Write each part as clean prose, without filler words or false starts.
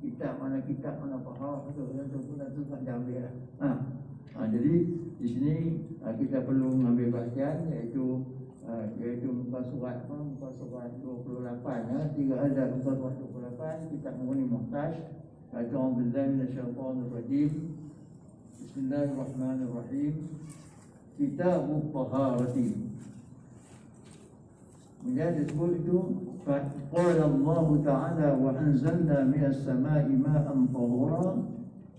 kitab mana faham itu tak diambil lah. Jadi di sini kita perlu mengambil perhatian iaitu muka surat 28 tiga ada muka surat 28 kitab Mughni Muhtaj. A'udzubillahi minasyaitonir rajim. Bismillahirrahmanirrahim. Kitabut Taharati. Kemudian disebut itu qala Allah Ta'ala wa anzalna minas sama'i ma'an tahura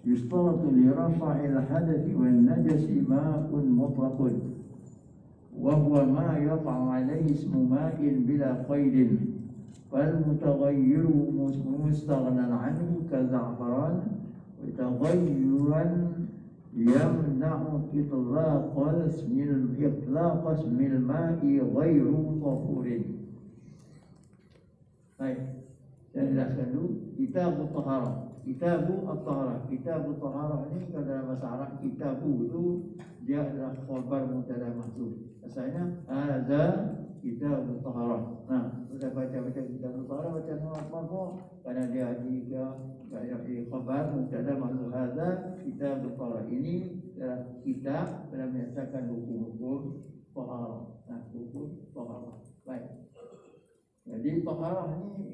yustaratu li rafa'il hadathi wan najasi ma'un mutlaqun wa huwa ma yaqa'u 'alayhi ismu ma'in bila qaidin fal mutaghayyiru mustaghnan 'anhu ka za'faran wa taghayyuran yamna'u itlaqal ismil ma'i ghairu tahurin. Baik, saya jelaskan dulu Kitabut Taharah. Kitabut Taharah. Kitabut Taharah ini kalau dalam bahasa Arab kitabu itu dia adalah khabar mubtada mahdzuf. Asalnya hadza Kitabut Taharah. Kita baca Kitabut Taharah baca apa? Karena dia di khabar mubtada mahdzuf hadza Kitabut Taharah. Ini adalah kitab dalam menyatakan hukum-hukum taharah. Hukum taharah. Baik. Jadi taharah ni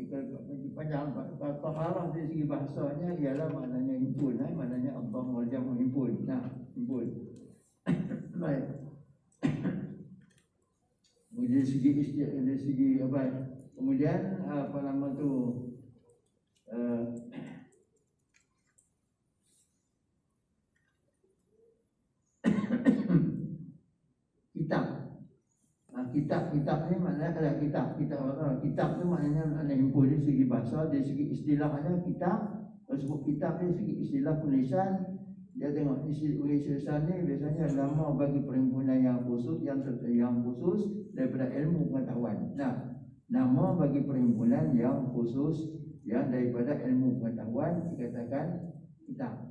panjang. Taharah dari segi bahasanya ialah maknanya himpun, maknanya Allah wal jamu himpun. Himpun. Baik. Dari segi apa? Kemudian apa nama tu? Kitab ni maknanya adalah kitab tu maknanya himpun dari segi bahasa, dari segi istilahnya kitab. Kalau sebut kitab ni segi istilah penulisan, dia tengok istilah ni biasanya nama bagi perhimpunan yang khusus daripada ilmu pengetahuan. Nama bagi perhimpunan yang khusus yang daripada ilmu pengetahuan dikatakan kitab.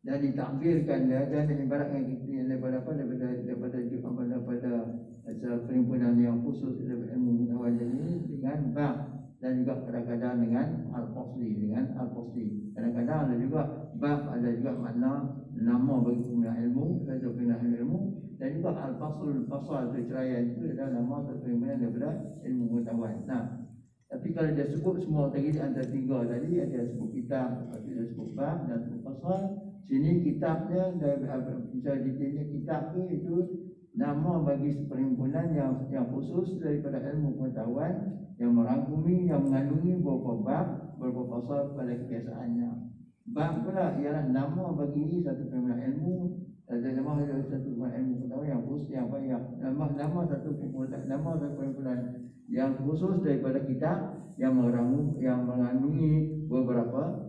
Dan ditakbirkan dan ibaratkan daripada perhimpunan yang khusus daripada ilmu pengetahuan ini dengan bab dan juga kadang-kadang dengan al-fasli. Kadang-kadang ada juga bab, ada juga makna nama bagi perhimpunan ilmu dan juga al-fasal perceraian itu adalah nama perhimpunan daripada ilmu pengetahuan. Tapi kalau dia sebut semua tadi antara tiga tadi, ada sebut kitab, ada sebut bab dan sebut fasal. Sini kitabnya bisa dikira kitab itu nama bagi perhimpunan yang khusus daripada ilmu pengetahuan yang merangkumi, yang mengandungi beberapa bab, beberapa pasal pada kebiasaannya. Bab pula ialah nama bagi satu perhimpunan ilmu, nama satu perhimpunan ilmu pengetahuan yang khusus, nama satu perhimpunan yang khusus daripada kitab yang mengandungi beberapa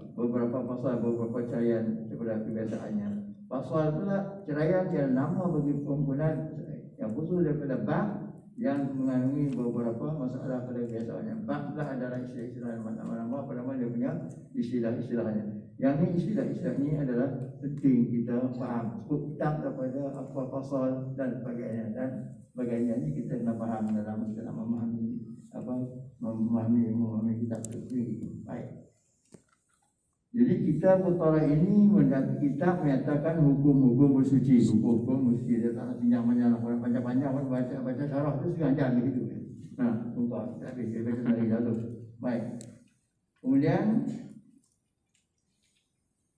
pasal, beberapa ceraian daripada kebiasaannya. Pasal pula ceraian yang nama bagi perhimpunan yang khusus daripada bab yang mengandungi beberapa masalah pada kebiasaannya. Bab pula adalah istilah-istilah nama-nama dia punya istilah-istilahnya. Yang ni istilah-istilah ini adalah penting kita faham. Sebut kitab daripada apa pasal dan sebagainya ini kita kena faham dalam kita nak memahami kitab itu. Baik. Jadi kitab Taharah ini kitab menyatakan hukum-hukum bersuci, hukum-hukum bersuci. Dia tak nak pinjam-pinjam orang panjang-panjang baca syarah tu sekejap begitu. Tumpah tak habis, dia baca dari lalu. Baik. Kemudian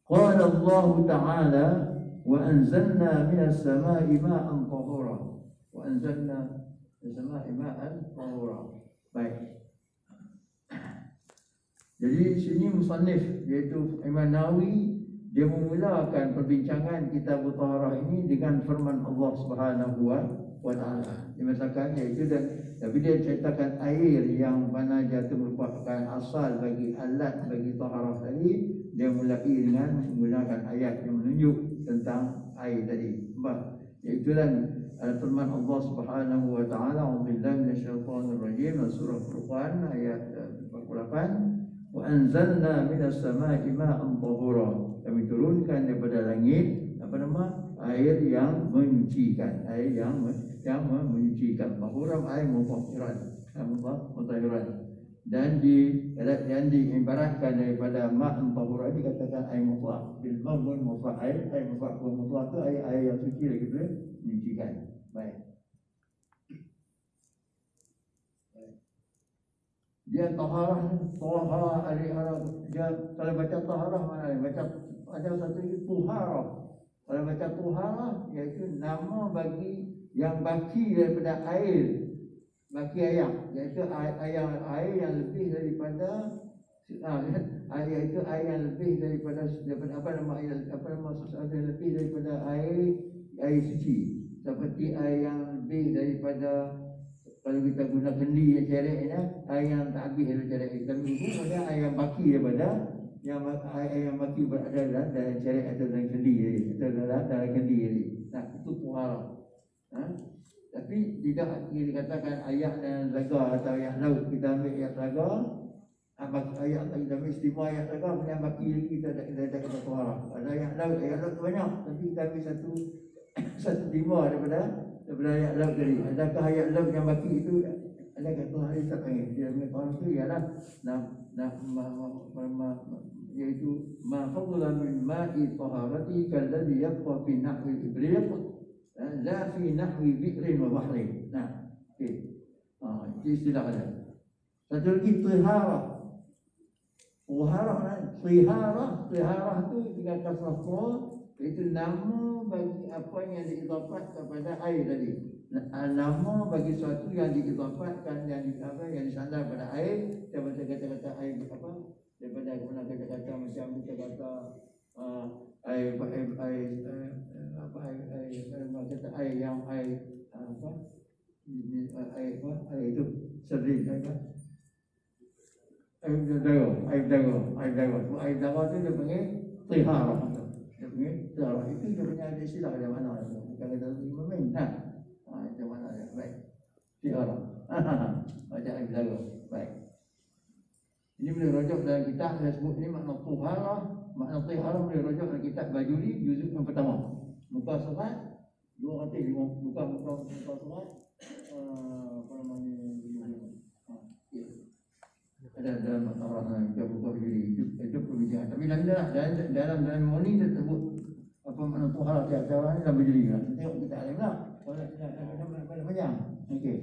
qala Allah Ta'ala wa anzalna minas sama'i ma'an tahura. Wa anzalna minas sama'i ma'an tahura. Baik. Jadi sini musannif iaitu Imam Nawawi dia memulakan perbincangan kitab Taharah ini dengan firman Allah Subhanahu wa Ta'ala. Dia mengatakan iaitu tapi dia ceritakan air yang mana jatuh merupakan asal bagi alat bagi taharah tadi, dia mulai dengan menggunakan ayat yang menunjuk tentang air tadi. Iaitu firman Allah Subhanahu wa Ta'ala, "A'udzubillahi minasyaitonir rajim", surah Furqan ayat 48. Wa anzalna minas sama'i ma'an tahura. Kami turunkan daripada langit air yang menyucikan, air yang menyucikan. Tahura air mutahhiran. dan diibaratkan daripada mak tahura dikatakan air mutlak. Bil ma'un mutlak, air mutlak tu air yang suci lagi boleh menyucikan. Baik. Dia taharah dia kalau baca taharah mana baca ada satu lagi tuharah. Kalau baca tuharah iaitu nama bagi yang baki daripada air, baki air, iaitu air yang lebih daripada air itu air yang lebih daripada apa nama sesuatu yang lebih daripada air suci, seperti air yang lebih daripada kalau kita guna kendi yang cerek ni, air yang tak habis daripada cerek. Tapi itu ada air yang baki daripada air yang baki berada dalam cerek atau dalam kendi atau dalam kendi ni. Nah, itu tuharah. Tapi tidak dikatakan ayat dan laga atau ayat laut. Kita ambil ayat laga, ayat kita ambil istimewa ayat laga, kemudian baki lagi kita ada kata tuharah. Ada ayat laut banyak, tapi kita ambil satu istimewa daripada ayat laut tadi. Adakah ayat laut yang baki itu ada kata hari tak panggil dia punya kawan itu ialah iaitu ma fadla min ma'i taharati kalladhi yabqa fi nahwi ibriq la fi nahwi bi'rin wa bahrin. Nah, okey. Itu istilah dia. Satu lagi tiharah. Tiharah tu jika kasrah itu nama bagi apa yang diidafat kepada air tadi. Nama bagi sesuatu yang diidafatkan yang disandar pada air, daripada kata-kata air apa? Daripada guna kata-kata macam kita kata air yang itu sering apa? Air dawa tu dia panggil tiharah. Dia panggil tiharah. Itu dia punya ada istilah dia mana? Bukan kita main. Itu mana dia? Baik. Tiharah. Baca air dawa. Baik. Ini boleh rujuk dalam kitab saya sebut ni makna tiharah. Makna tiharah boleh rujuk dalam kitab Bajuri juzuk yang pertama. Muka surat 205. Muka surat apa namanya? Ada dalam masalah kita buka diri itu perbincangan. Tapi dalam moni tersebut apa makna tuharah tiap cara ni dalam berdiri lah. Tengok kita alim lah. Kalau panjang. Okey.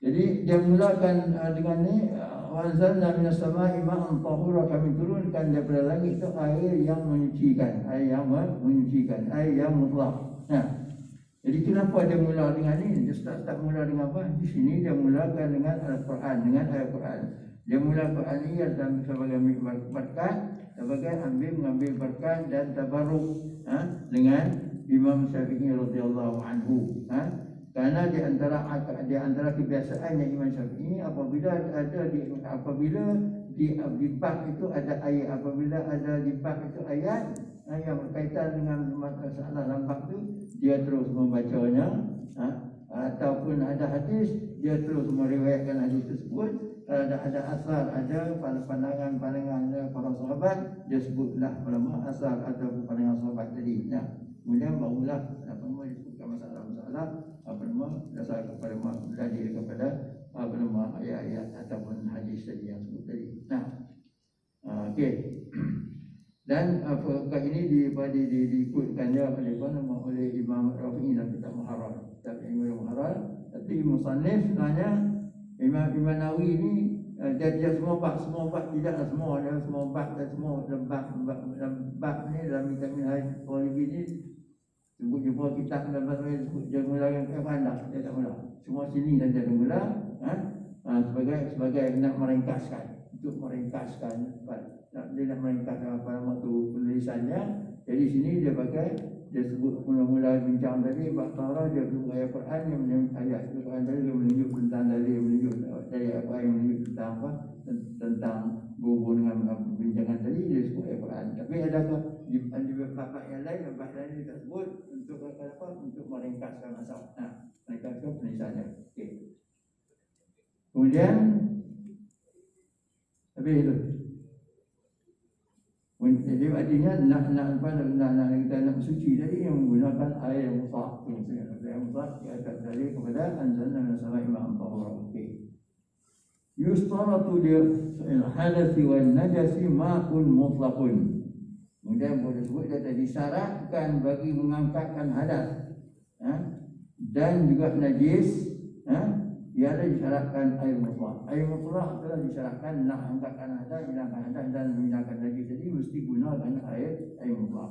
Jadi dia mulakan dengan ni wanzalna minas sama'i ma'an tahura, kami turunkan daripada langit itu air yang menyucikan, air yang mutlak. Nah, jadi kenapa dia mula dengan ini? Dia start mula dengan apa? Di sini dia mulakan dengan Al-Quran, dengan ayat Quran. Dia mula Quran ini sebagai berkat, sebagai mengambil berkat dan tabarruk dengan Imam Syafi'i radhiyallahu anhu. Karena di antara kebiasaannya Imam Syafi'i apabila di bab itu ada ayat, apabila ada di bab itu ayat yang berkaitan dengan masalah lambat tu, dia terus membacanya, ataupun ada hadis, dia terus meriwayatkan hadis tersebut. Ada asar, ada pandangan para sahabat, dia sebutlah ulama asar atau pandangan sahabat tadi. Kemudian barulah disebutkan masalah-masalah dasar kepada belajar kepada ayat-ayat ataupun hadis tadi yang sebut tadi. Okey. Dan apakah ini diikutkan dia oleh Imam Rafi'i dalam kitab Muharrar. Tapi musannif sebenarnya Imam Nawawi ini dia semua bab tidaklah semua, ada semua bab dan semua bab ni dalam kitab Al-Qawaidi ni sebut jumpa kitab dalam dia mulakan ke mana dia tak mula. Semua sini saja dia mula sebagai nak meringkaskan, untuk meringkaskan dia nak meringkaskan apa nama tu penulisannya. Jadi sini dia sebut mula-mula bincang tadi bab Taurah, dia guna ayat Quran yang ayat Quran tadi dia menunjuk tentang dari apa yang menunjuk tentang apa, tentang berhubung dengan bincangan tadi, dia sebut ayat Quran. Tapi adakah di bab yang lain dia tak sebut untuk apa, untuk meringkaskan masalah. Meringkaskan penulisannya. Okey. Kemudian habis itu. Jadi artinya nak kita nak suci tadi yang menggunakan air yang mutlak. Air yang mutlak kita dari kepada anzalna minas sama'i ma'an tahura. Okey. Yustaratu lil hadathi wan najasi ma'un mutlaqun. Kemudian boleh sebut dia disyaratkan bagi mengangkatkan hadas, dan juga najis, ialah disyaratkan air mutlaq. Air mutlaq telah disyaratkan nak angkatkan hadas, hilangkan hadas dan menghilangkan najis. Jadi mesti gunakan air mutlaq.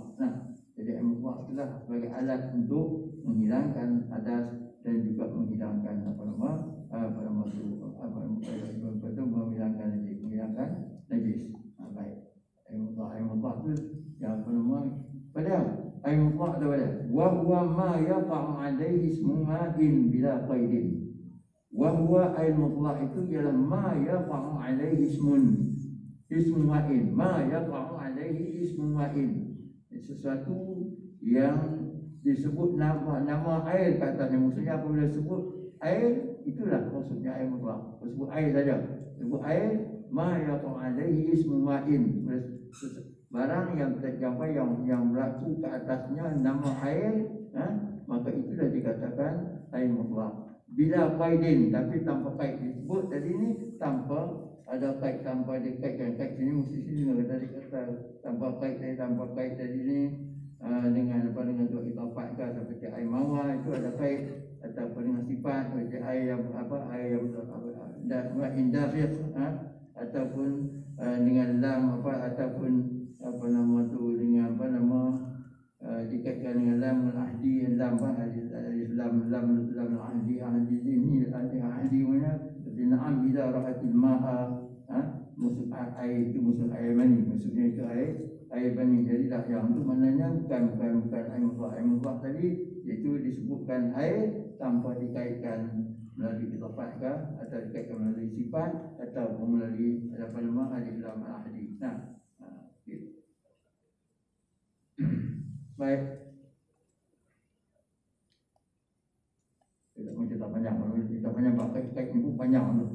Jadi air mutlaq adalah sebagai alat untuk menghilangkan hadas dan juga menghilangkan menghilangkan najis. Baik. Air mutlaq tu yang pada air mutlaq tu pada wa huwa ma yaqa'u 'alaihi ismu ma'in bila qaidin. Wa huwa air mutlaq itu ialah ma yaqa'u 'alaihi ismu ma'in. Ma yaqa'u 'alaihi ismu ma'in. Sesuatu yang disebut nama air kat atasnya. Maksudnya apabila sebut air, itulah maksudnya air mutlaq. Sebut air saja. Sebut air, ma yaqa'u 'alaihi ismu ma'in. Barang yang berlaku ke atasnya nama air, maka itulah dikatakan air mutlaq. Bila qaidin, tapi tanpa qaid. Disebut tadi ni tanpa ada qaid, tanpa dikaitkan. Qaid sini mesti sini tadi kata tanpa qaid tadi ni dengan dua idafah ke seperti air mawar itu ada qaid, ataupun dengan sifat seperti air yang indafiq, ataupun dengan lam ataupun dikaitkan dengan lam al-ahdi, lam al-ahdi ini ahdi mana seperti na'am idza ra'atil ma'a, maksud air itu maksud air mani, maksudnya itu air mani. Jadi dah yang itu maknanya bukan air mutlaq. Air mutlaq tadi iaitu disebutkan air tanpa dikaitkan melalui idafah ke atau dikaitkan melalui sifat atau melalui alif lam al-ahdi. Baik. Kita panjang pakai ibu panjang tu.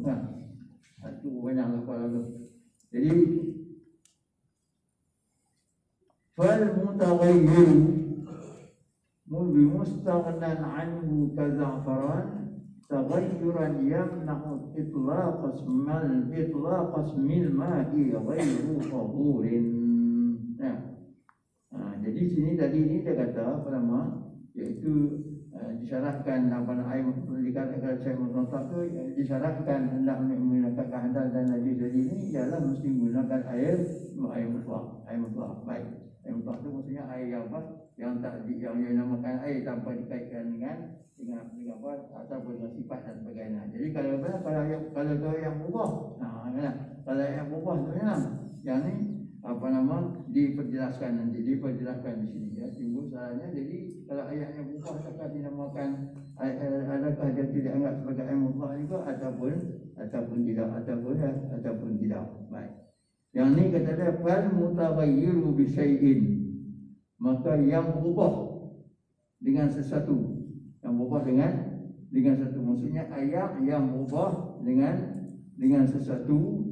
Satu banyak lepas tu. Jadi fal mutaghayyir bimustaghnan anhu kaza'faran taghayyuran yamna'u itlaq ismil ma'i ghayru tahurin. Jadi sini tadi ni dia kata apa nama, iaitu disyaratkan air dikatakan saya mutlaq tu disyaratkan hendak menggunakan hadas dan najis. Jadi ini ialah mesti menggunakan air mutlaq. Baik. Air mutlaq tu maksudnya air yang apa? Yang dinamakan air tanpa dikaitkan dengan apa ataupun dengan sifat dan sebagainya. Jadi kalau yang berubah, kalau yang berubah tu yang ni diperjelaskan di sini ya, timbul salahnya. Jadi kalau ayat yang berubah takkan dinamakan adakah dia tidak anggap sebagai air mutlaq juga ataupun tidak. Baik. Yang ni kata dia fal mutaghayyiru bi syai'in, maka yang berubah dengan sesuatu, maksudnya ayat yang berubah dengan sesuatu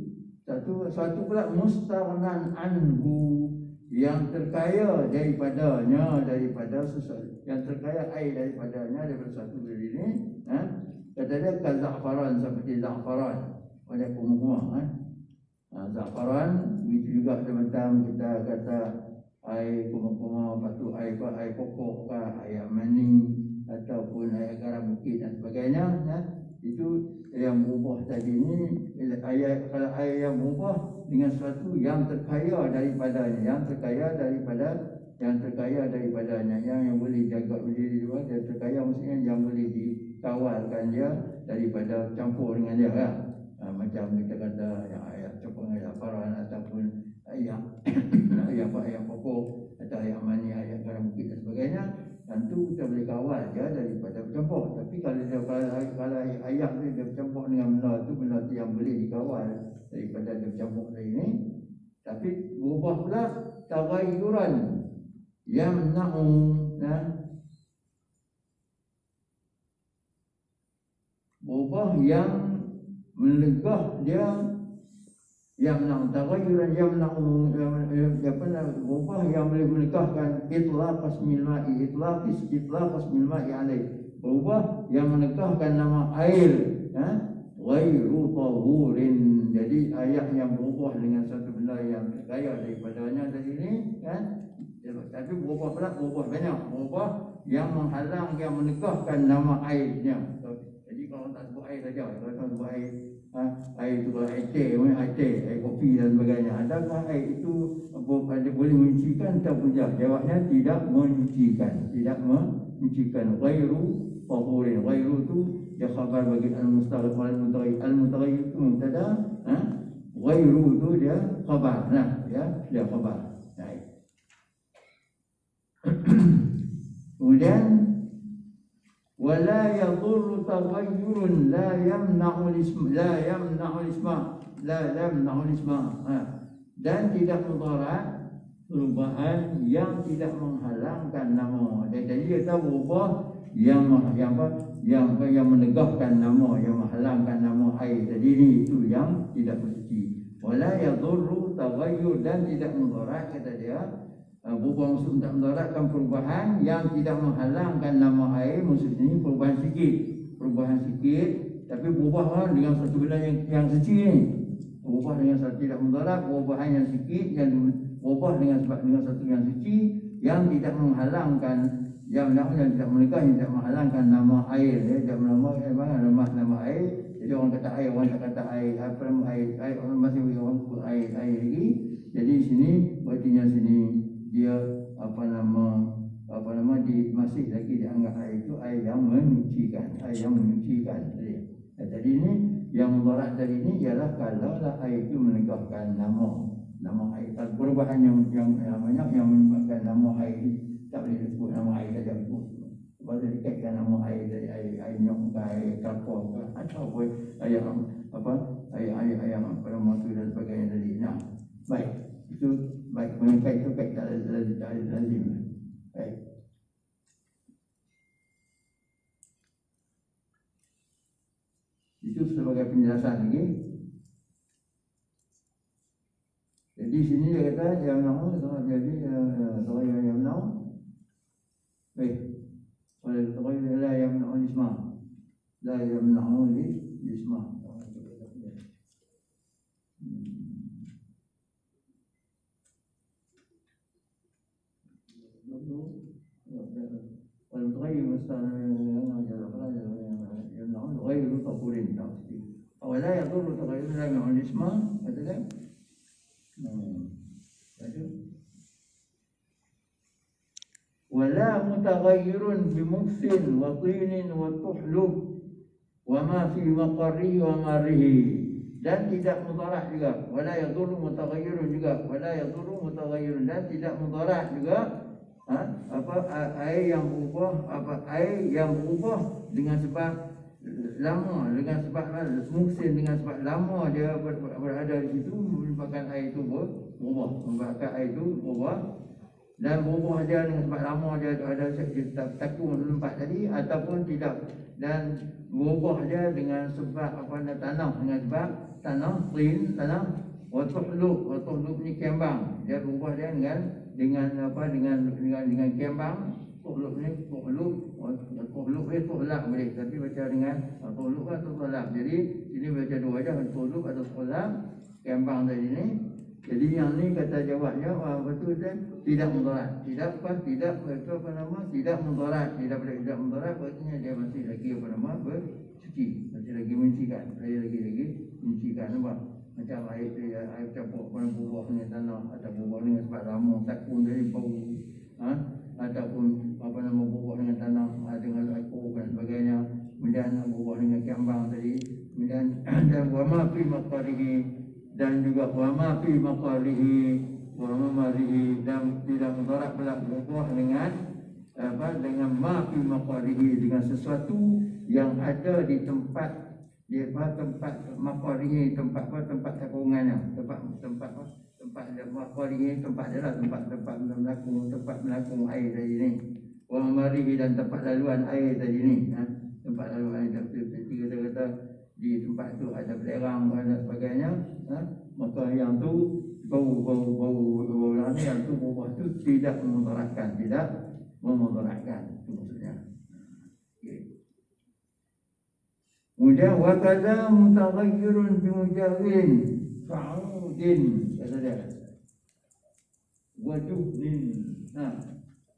pula mustaghnan anhu, yang terkaya daripada sesuatu, yang terkaya air daripada sesuatu dari ini. Kata dia kaza'faran, seperti za'faran pada kumah. Za'faran itu juga macam kita kata air kumah, patu air pokok ke, air mani ataupun air garam bukit dan sebagainya. Itu yang berubah tadi ni, kalau air yang berubah dengan sesuatu yang terkaya daripadanya, yang boleh jaga diri dia, dan terkaya maksudnya yang boleh dikawalkan dia daripada campur dengan dia kan. Macam kita kata yang air campur dengan za'faran ataupun air pokok atau air mani, air garam bukit dan sebagainya. Tentu kita boleh kawal dia daripada bercampur. Tapi kalau ayam dia bercampur dengan benda tu yang boleh dikawal daripada dia bercampur dari ini. Tapi berubah pula taghayyuran yamna'u, berubah yang melegah dia, taghayyuran yamna'u, berubah yang boleh menegahkan itlaq ismil ma'i alaih, berubah yang menegahkan nama air, ghairu tahurin. Jadi ayat yang berubah dengan satu benda yang tergaya daripadanya tadi ni kan, tapi berubah pula, berubah banyak, berubah yang menghalang, yang menegahkan nama airnya. Jadi kalau tak sebut air saja, kalau tak sebut air, air itu kalau air teh, air kopi dan sebagainya, adakah air itu boleh menyucikan ataupun tidak? Jawabnya tidak menyucikan, tidak menyucikan. Ghairu tahurin, ghairu itu dia khabar bagi al-mustaghrib wal-mutaghayyir. Al-mutaghayyir itu mubtada, ghairu itu dia khabar. Nah, dia khabar. Baik. Kemudian wala yadurru taghayyurun la yamna'u al-isma, dan tidak mudarat perubahan yang tidak menghalangkan nama. Jadi dia tahu berubah yang menegahkan nama, yang menghalangkan nama air tadi ni, itu yang tidak bersuci. Wala yadurru taghayyur, dan tidak mudarat, kata dia, berubah maksud tak mendaratkan perubahan yang tidak menghalangkan nama air. Maksudnya perubahan sikit, tapi berubah dengan satu benda yang suci ni. Berubah dengan satu tidak mendarat, perubahan yang sikit, yang berubah dengan satu yang suci, yang tidak menghalangkan, yang tidak menegah, yang tidak menghalangkan nama air. Tidak nama air. Jadi orang kata air, orang tak kata air, air orang masih orang sebut air lagi. Jadi sini artinya sini dia masih lagi dianggap air itu air yang menyucikan, Jadi ini yang mudarat tadi ini ialah kalau air itu menegahkan nama air. Perubahan yang banyak yang menyebabkan nama air tak boleh disebut nama air saja. Sebab dia dikaitkan nama air dari air nyok ke air kapur ke, ataupun air matu dan sebagainya tadi. Nah, baik, itu baik, mengkait itu kait tak lazim. Baik. Itu sebagai penjelasan lagi. Jadi sini dia kata yang nama jadi yang nama. Baik. Wal la yamna'u al-isma. La yamna'u al-isma. والغير غير طهور ولا يضر تغير لا مع الاسم مثلا. ولا متغير بمكس وطين وطحلب وما في مقره ومره, dan tidak mudarat juga. Wala yadurru mutaghayyirun juga. Wala yadurru mutaghayyirun, dan tidak mudarat juga air yang berubah dengan sebab lama, dengan sebab muksin, dengan sebab lama dia berada di situ, menyebabkan air itu berubah, dan berubah dia dengan sebab lama dia ada takung tempat tadi, ataupun tidak, dan berubah dia dengan sebab tanah, dengan sebab tanah Watuhlub ni kembang. Dia berubah dia dengan kembang. Tuhlub ni tuhlab boleh, tapi baca dengan tuhlub atau tuhlab. Jadi ini baca dua aja, tuhlub atau tuhlab, kembang tadi ni. Jadi yang ni kata jawabnya betul tidak mudarat. Tidak mudarat. Tidak mudarat, berarti dia masih lagi bersuci, masih lagi menyucikan, nampak? Macam air campur berubah dengan tanah, atau berubah dengan sebab lama takun dari bau, ataupun berubah dengan tanah, dengan air dan sebagainya. Kemudian berubah dengan kembang tadi. Kemudian dan wama fi maqarihi, dan juga wama fi maqarihi wa mamarihi, dan tidak mudarat pula berubah dengan dengan ma fi maqarihi, dengan sesuatu yang ada di tempat maqarihi, tempat takungannya, tempat maqarihi, tempat dia lah, tempat melakung air tadi ni. Wa mamarihi, dan tempat laluan air tadi ni, tempat laluan air tadi. Kata di tempat tu ada belerang dan sebagainya, maka yang tu bau yang tu berubah tu tidak memudaratkan, itu maksudnya. Okay. Kemudian wa kadza mutaghayyirun bi mujawin fa'udin kata dia. Wa duhnin.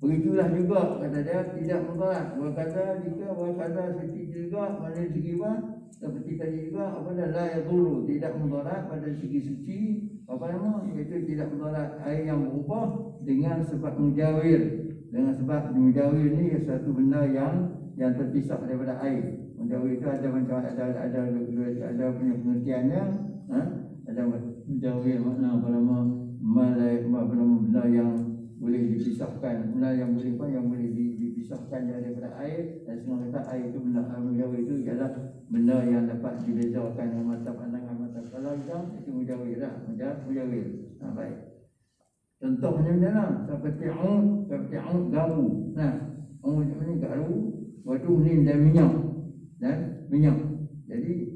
Begitulah juga kata dia tidak mudarat. Wa kadza jika wa kadza seperti juga mana segi seperti tadi juga apa dah la yadhuru tidak mudarat pada segi suci apa nama iaitu tidak mudarat air yang berubah dengan sebab mujawir. Dengan sebab mujawir ni satu benda yang terpisah daripada air. Mujawir itu ada macam ada punya pengertiannya, ada mujawir makna apa nama benda yang boleh dipisahkan, benda yang boleh dipisahkan daripada air, dan semua kata air itu benda mujawir itu ialah benda yang dapat dibezakan dengan mata pandangan mata kepala itu mujawir lah, mujawir. Baik. Contohnya macam mana? Seperti garu. Ini garu, waduh ni dan minyak. Jadi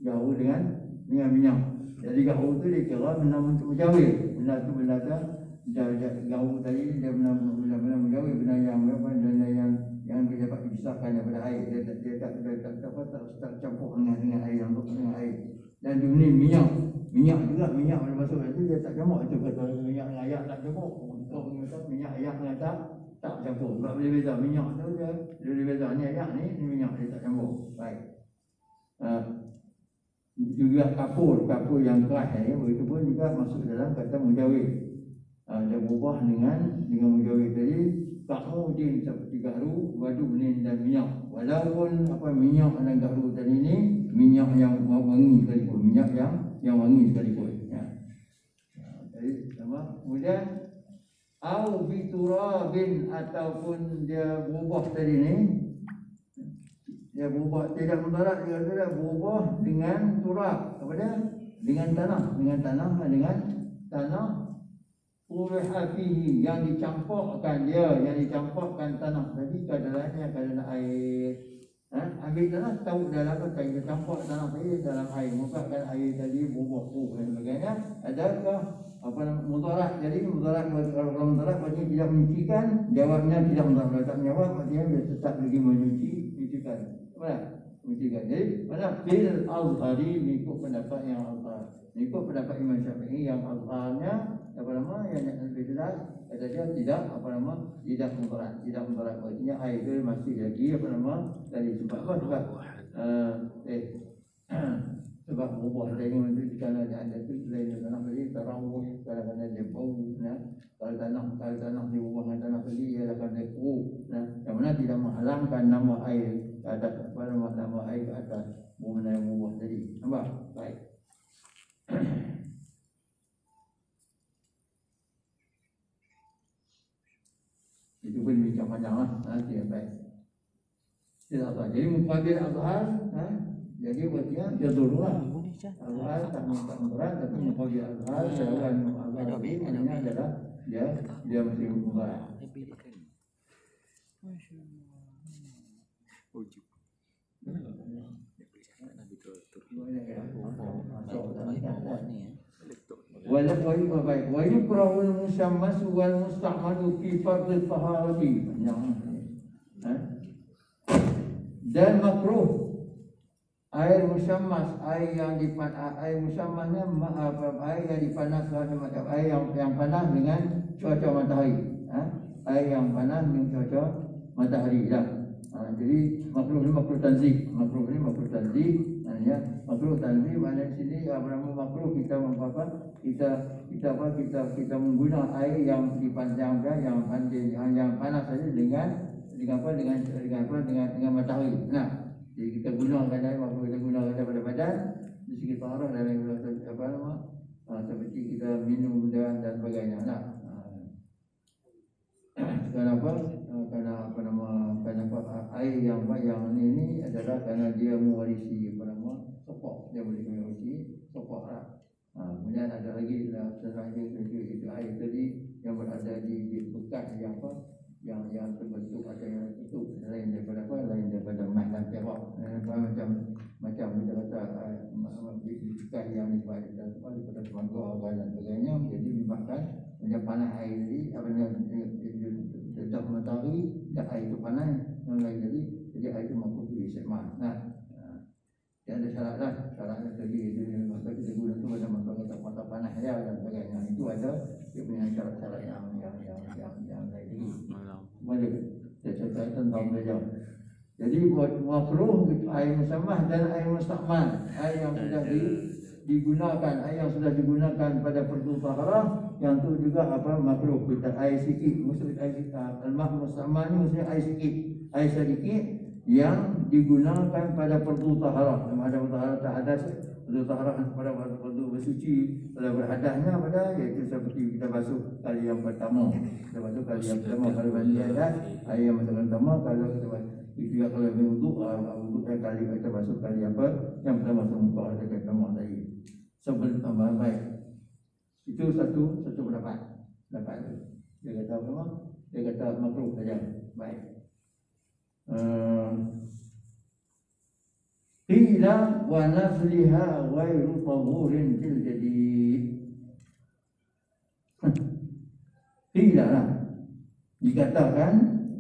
garu dengan minyak. Jadi garu tu dia kira benda mujawir. Benda tu garu tadi dia benda mujawir, benda yang dia dapat dipisahkan daripada air. Dia tak campur dengan air, dengan air. Dan dunia minyak juga, minyak pada masuk itu dia tak campur. Itu kata minyak ayak tak campur. Untuk minyak ayak tak campur. Tak boleh beza minyak tu dia boleh beza ni ayak ni minyak dia tak campur. Baik. Juga kapur yang keras ni begitu pun juga masuk dalam kata mujawir. Dia berubah dengan mujawir tadi. Kamu din seperti garu, wadu nin dan minyak. Walaupun minyak dan garu tadi ni minyak yang wangi sekalipun, minyak yang wangi sekalipun. Jadi sama. Kemudian au bi turabin ataupun dia berubah tadi ni, dia berubah tidak mudarat, dia berubah dengan turab. Apa dia? Dengan tanah uriha fihi yang dicampurkan tanah tadi ke dalam air. Ambil tanah tahu dalam apa kita campur tanah tadi dalam air, bukakan air tadi berubah dan sebagainya. Adakah mudarat? Jadi mudarat kalau mudarat maksudnya tidak menyucikan, jawabnya tidak mudarat. Tak menjawab maksudnya dia tetap lagi menyucikan. Apa? Menyucikan. Jadi mana fil azhari mengikut pendapat yang azhar. Mengikut pendapat Imam Syafi'i yang azharnya yang lebih jelas kata dia tidak tidak mudarat maksudnya air itu masih lagi dari sebab apa sebab berubah dari itu kerana ada tu lain tanah tadi terawuh kadang-kadang dia bau kalau tanah diubah dengan tanah tadi ia akan dia keruh yang mana tidak menghalangkan nama air ke atas nama air ke atas yang berubah tadi. Nampak? Baik. Itu pun bincang panjang lah. Nanti yang baik. Jadi mukabil azhar, jadi buatnya dia dulu lah. Azhar tak mudarat, tapi mukabil azhar seorang azhar ini maknanya adalah dia mesti mudarat. Wa yukrahul musammas wal musta'malu fi fardhi taharati. Dan makruh air musammas, air yang musammasnya air yang dipanaskan macam air yang panas dengan cuaca matahari. Air yang panas dengan cuaca matahari lah. Jadi makruh tanzih. Makruh tanzih. Maknanya makruh tanzih maknanya sini makruh kita mengguna air yang dipanjangkan yang panas saja dengan matahari. Jadi kita gunakan air makruh kita gunakan pada badan di segi taharah dan seperti kita minum dan sebagainya. Kenapa air yang ini adalah kerana dia mewarisi sokok, dia boleh mewarisi sokok lah. Kemudian ada lagi itu air tadi yang berada di bekas yang terbentuk atau yang tertutup lain daripada mat dan perak. Macam kita kata bekas yang daripada semangka dan sebagainya, jadi menyebabkan macam panas air tadi dekat matahari, dah air itu panas, mulai jadi air itu mampu diistikmal. Nah, yang ada syarat lah, syaratnya tadi itu maka kita guna tu pada mata panas ya dan sebagainya. Itu ada dia punya syarat-syarat yang lain lagi. Boleh kita cerita tentang beliau. Jadi makruh air musamah dan air mustakmal, air yang sudah digunakan, air yang sudah digunakan pada perdu taharah, yang tu juga apa makruh kita air sikit, maksud air al-mah mustakmal ni maksudnya air sikit, air sedikit yang digunakan pada perdu taharah. Sama ada taharah tak hadas, perdu taharah pada perdu bersuci, kalau berhadasnya pada iaitu seperti kita basuh kali yang pertama. Kita basuh kali yang pertama kalau mandi hadas, air yang pertama kalau kita itu ya kalau wuduk kali kita basuh kali apa yang pertama muka ada pertama tadi. Sebelum tambah baik. Itu satu pendapat. Dia kata apa? Dia kata makruh saja. Baik. Qila wa nafliha ghairu tahurin fil jadid. Qila lah. Dikatakan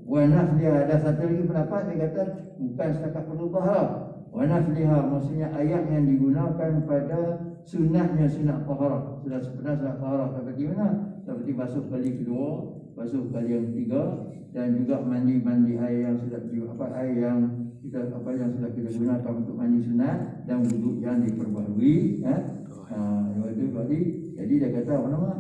wa nafliha, ada satu lagi pendapat dia kata bukan setakat perlu taharah. Wa nafliha maksudnya ayat yang digunakan pada sunatnya sunat taharah. Sudah sebenarnya sunat taharah seperti mana? Seperti basuh kali kedua, basuh kali yang ketiga, dan juga mandi air yang sudah air yang kita yang sudah kita gunakan untuk mandi sunat dan wuduk yang diperbaharui itu tadi. Jadi dia kata apa nama?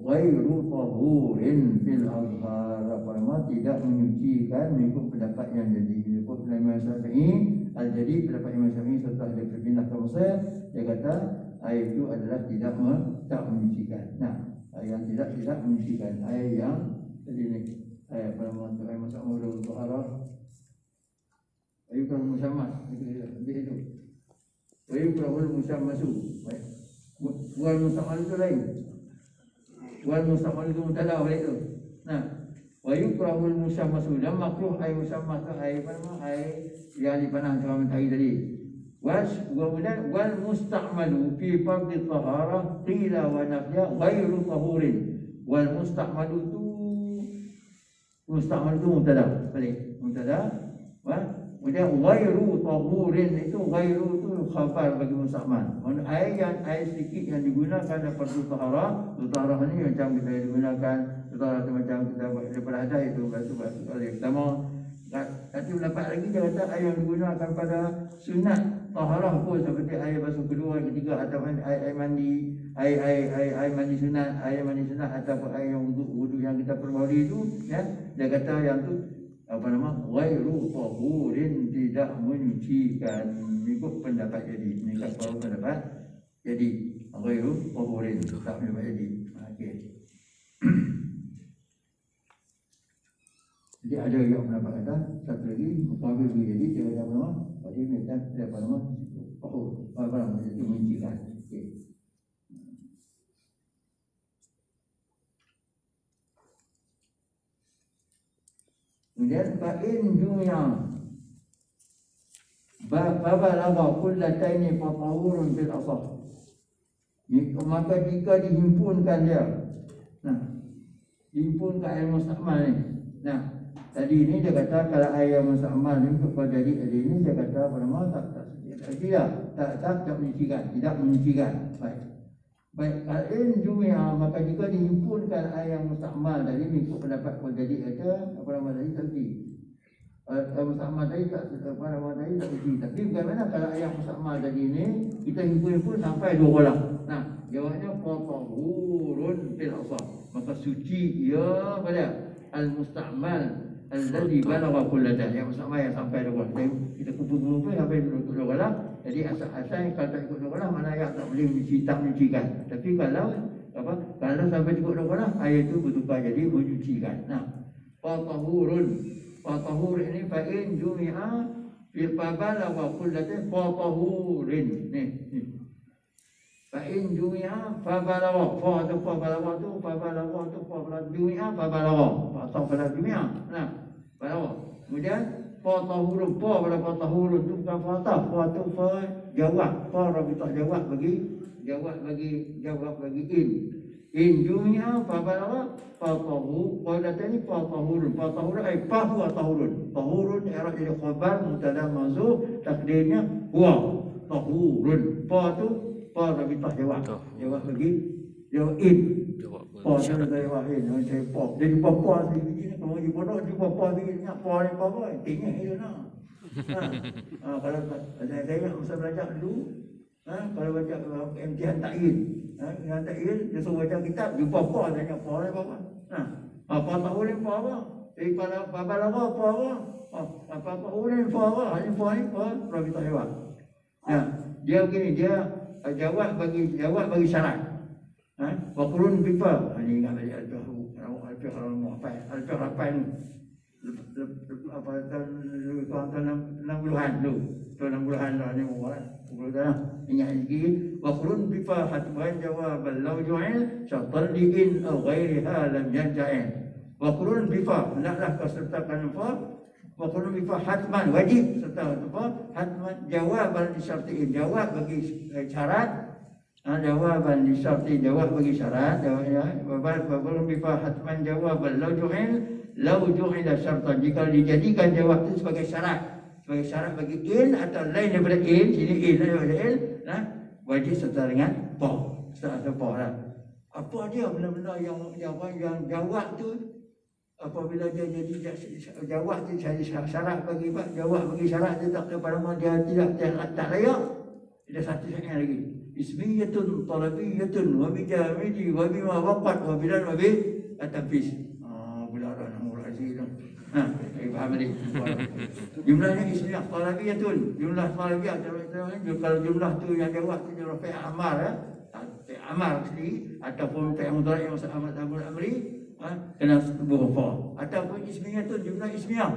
Ghairu tahurin fil azhar, apa nama? Tidak menyucikan mengikut pendapat yang jadi. Mengikut pendapat Imam Syafi'i, al-jadi pendapat Imam Syafi'i setelah dia berpindah ke Mesir, dia kata air itu adalah tidak menyucikan. Nah, air yang tidak menyucikan, air yang tadi ni air apa nama? Air masak mulut untuk arah. Air kalau musamah itu. Air kalau musamah tu. Wal musamah itu lain. Wal musamah itu mutalah balik tu. Nah, wa yukrahul musamah sudah makruh air musamah tu air apa nama? Air yang dipanah dengan matahari tadi. Kemudian wal musta'malu fi fardhi taharah qila wa nafya ghairu tahurin. Wal musta'malu tu mubtada. Balik. Mubtada. Kemudian ghairu tahurin itu ghairu tu khabar bagi musta'mal. Air sedikit yang digunakan dalam taharah. Taharah ni macam kita digunakan taharah macam kita buat daripada hadas itu basuh kali pertama. Nanti dapat lagi dia kata air yang digunakan pada sunat taharah pun seperti air basuh kedua, ketiga ataupun air mandi, air mandi sunat, ataupun air yang wudu yang kita perbaharui itu, ya. Dia kata yang tu apa nama? Ghairu tahurin, tidak menyucikan. Mengikut pendapat jadi. Mengikut pendapat jadi ghairu tahurin, tak pendapat jadi. Okey. Jadi ada yang pendapat kata satu lagi mukabil jadi dia kata apa nama? Dia minta apa nama? Apa nama itu menyucikan. Okey. Kemudian fa'in jumi'a babalagha kullataini fatahurun bil asah. Maka jika dihimpunkan dia, nah, dihimpunkan air mustakmal ni. Nah, tadi ni dia kata kalau air mustakmal ni kalau jadi tadi ni dia kata apa nama? Tak menyucikan, tidak menyucikan. Baik, fa'in jumi'a, maka jika dihimpunkan air yang mustakmal tadi mengikut pendapat kalau jadi kata apa nama tadi tadi. Mustakmal tadi tak apa nama tadi tak uji. Tapi bagaimana kalau air yang mustakmal tadi ni kita himpun sampai 2 kolam. Nah, jawabnya fatahurun fil asah. Maka suci ia pada al-mustakmal alladhi balagha kullatan, yang mustakmal yang sampai 2 kolam. Kita kumpul-kumpul sampai 2 kolam. Jadi asal-asal kalau tak ikut 2 kolam mana yang tak boleh menyucikan. Tapi kalau kalau sampai cukup 2 kolam, air itu bertukar jadi menyucikan. Nah, fatahur ini fa'in jumi'a fil babala wa kullatin fatahurin. Nih. Fa'in jumi'a fabalawa. Fabalawa jumi'a fabalawa. Fabalawa jumi'a. Nah, balawa. Kemudian fatahurun, pada fatahurun tu bukan fatah, tu jawab, rabitah jawab bagi in. In jumi'a fabalawa fatahu qalatani fatahurun ay fahuwa tahurun. Tahurun i'rab jadi khabar mubtada mahdzuf takdirnya huwa tahurun. Fa tu fa rabitah jawab. Jawab lagi jawab in. Pa tu jawab in. Saya pa. Jadi pa sini kalau di bodoh di pa sini pa ni pa tinggal itu nah. Kalau saya masa belajar dulu kalau baca imtihan ta'in, imtihan ta'in dia suruh baca kitab, jumpa apa tanya apa ni apa. Apa tahu ni apa? Jadi kalau apa lama apa ni apa? Hanya apa ni apa? Rabi tak jawab. Dia begini dia jawab bagi syarat. Waqulun bifa. Ini ingat balik al-Fiqh apa tahun 60-an tu. Tahun 60-an dah ni buat. Ingat lagi waqulun bifa hatman jawaban law ju'il syartan li'in aw ghairiha lam yanja'in. Waqulun bifa hendaklah kau sertakan fa. Waqulun bifa hatman wajib serta fa hatman jawaban disyartiin jawab bagi syarat. Jawaban disyarti jawab bagi syarat jawabnya waqulun bifa hatman jawaban law ju'ila syartan jika dijadikan jawab itu sebagai syarat bagi in atau lain daripada in sini in daripada in wajib serta dengan pa serta pa lah. Apa dia benda-benda yang jawab tu apabila dia jadi jawab tu jadi syarat bagi jawab bagi syarat dia tak kepada dia tak layak ada satu sangat lagi ismiyatun talabiyatun wa bijamidi wa bima waqat wa bilan wa bi at-tanfis. Bulan faham ni. Jumlahnya ismiyah talabiyatun. Jumlah talabiyah kalau jumlah tu yang jawab tu jumlah fi'il amal amal sendiri ataupun fi'il mudhari' yang amat amri kena bubuh fa. Ataupun ismiyatun jumlah ismiyah.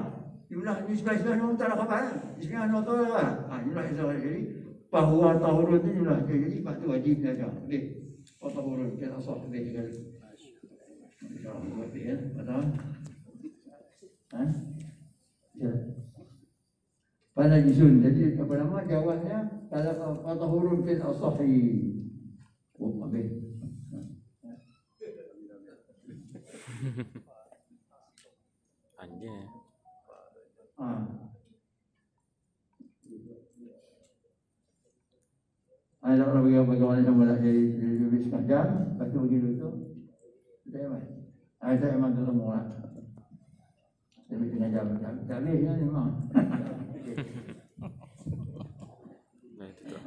Jumlah ismiyah yang tak ada khabar. Ismiyah no tahu lah. Jumlah ismiyah jadi bahwa tahurun tu jumlah jadi sebab tu wajib belajar. Okey. Tahurun kita asal lebih sekali. InsyaAllah ya. Betul. Ya. Pada jisun. Jadi apa nama jawabnya kalau fatahurun fil asahi. Habis. Anjir. Ada orang bagaimana sama nak jadi lebih sekejap. Lepas tu pergi dulu tu. Saya mai. Saya memang tu semua. Lebih tengah jam. Tak boleh kan memang. Nah itu tu.